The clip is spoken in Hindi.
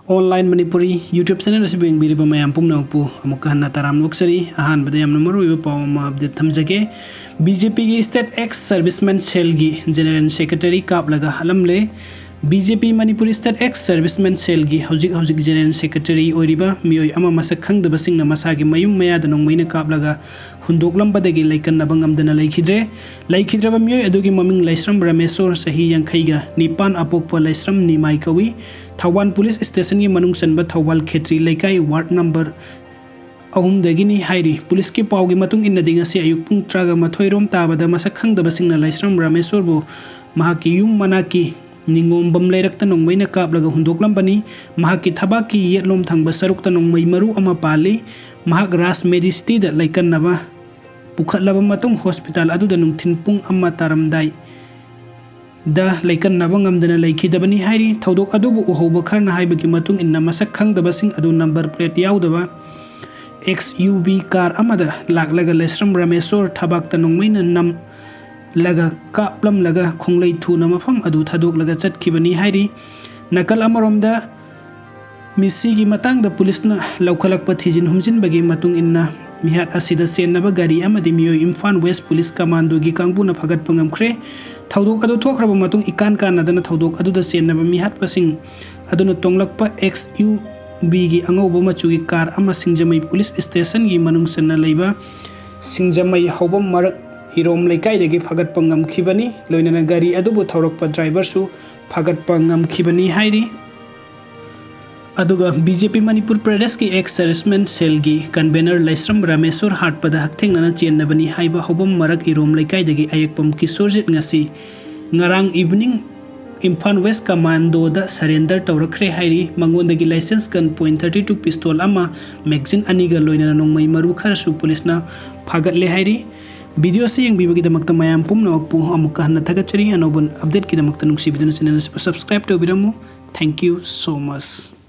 ऑनलाइन मणिपुरी यूट्यूब चैनल से बेंगबीरी मैम पुनपु अमुक हन्ना ताराम नोक्सरी अहानबद यामना मरुइबा पाव अपडेट थमजगे बीजेपी की स्टेट एक्स सर्विसमैन सेल की जनरल सेक्रेटरी कापलगा हलमले BJP Manipuri state ex serviceman cell की हौजिक जनरल सेक्रेटरी ओरिबा मियोय अमा मसक खंगदबसिंगना मसागी मयुम मयाद नोंमैना कापलगा हुंदोकलंबदगी लैकन्नबा ngamdana लैखिद्रबा मियोय अदुगी ममिंग लैस्रम रमेश्वर सही यांखैगा निपान अपोकपा लैस्रम निमाई कवि थौबाल पुलिस स्टेशन की मनुंग चनबा थौबाल खेत्री लैकाई वार्ड नंबर अहुमदगिनी हाइरी पुलिस की पावगी मतुंग इन्नदि ngasi अयुक पुंग 3:30 रोम ताबदा मसक खंगदबसिंगना लैस्रम रमेश्वरबु महाकी युम मनाकी निंगोंबम लेरक्ता नोंमैना कापलगा हुंदोकलंबनी महाकी थबाकी येतलोम थंगबा सरुक्ता नोंमै मरु अमा पाली महाक रास मेडिसिटी दा लैकन्नबा पुखतलबा मतुंग हॉस्पिटल अदुदा नुंथिन पुंग अमा तारमदाई दा लैकन्नबा ngamdana लैखिदबनी हाइरी थौदोक अदुबु उहौबा खरना हाइबगी मतुंग इन्ना मसक खंगदबसिंग अदु नंबर प्लेट याउदबा XUV कार अमदा लाकलगा लेस्रम रमेश्वर थबाकता नोंमैना नम लगा कापलम लगा खोंगलै थुना मफम अदु थादोक लगा चटखिबनी हाइरी नकल अमरोमदा मिसी मतंग पुलिसना लौखलकपा थिजिन हुमजिनबगी मतुंग इन्ना मिहात असिदा सेन्नबा गाड़ी अमदि मियोय इम्फाल वेस्ट पुलिस कमांडो की कांगबुना फगतपा ngamkhre थौदोक अदु थोखरबा मतुंग इकान कानदना थौदोक अदुदा सेन्नबा मिहात पसिंग अदुना तोंगलकपा XUV की अंगौबा मचुगी कार अमा सिंजमई पुलिस स्टेशन की मनुंग सन्ना लैबा सिंजमई हौबम मरक इरोम लैकाइदगी फगतपा ngamkhibani लोइनना गाड़ी अदुबु थौरकपा ड्राइवर सु फगतपा ngamkhibani हाइरी अदुगा बीजेपी मणिपुर प्रदेश की एक्स सर्विसमैन सेल की कन्वेनर लैस्रम रमेश्वर हाटपदा हक्थेंगना चेन्नबनी हाइबा हौबम मरक इरोम लैकाइदगी Ayekpam Kishorjit ngasi ngarang evening Imphal west commando दा सरेंडर तौरखरे हाइरी मंगोंदगी लाइसेंस गन .32 पिस्तौल अमा मैगजीन अनिगा लोइनना नोंमै मरु खरसु पुलिसना फागतले हाइरी वीडियो से यंगबीबगीदमक्ता मयाम पुमनमक्पु अमुक्का हन्ना थगचरी अनौबन अपडेट कीदमक्ता नुंसिबिदुना चैनल सब्सक्राइब तौबिरमु थैंक यू सो मच।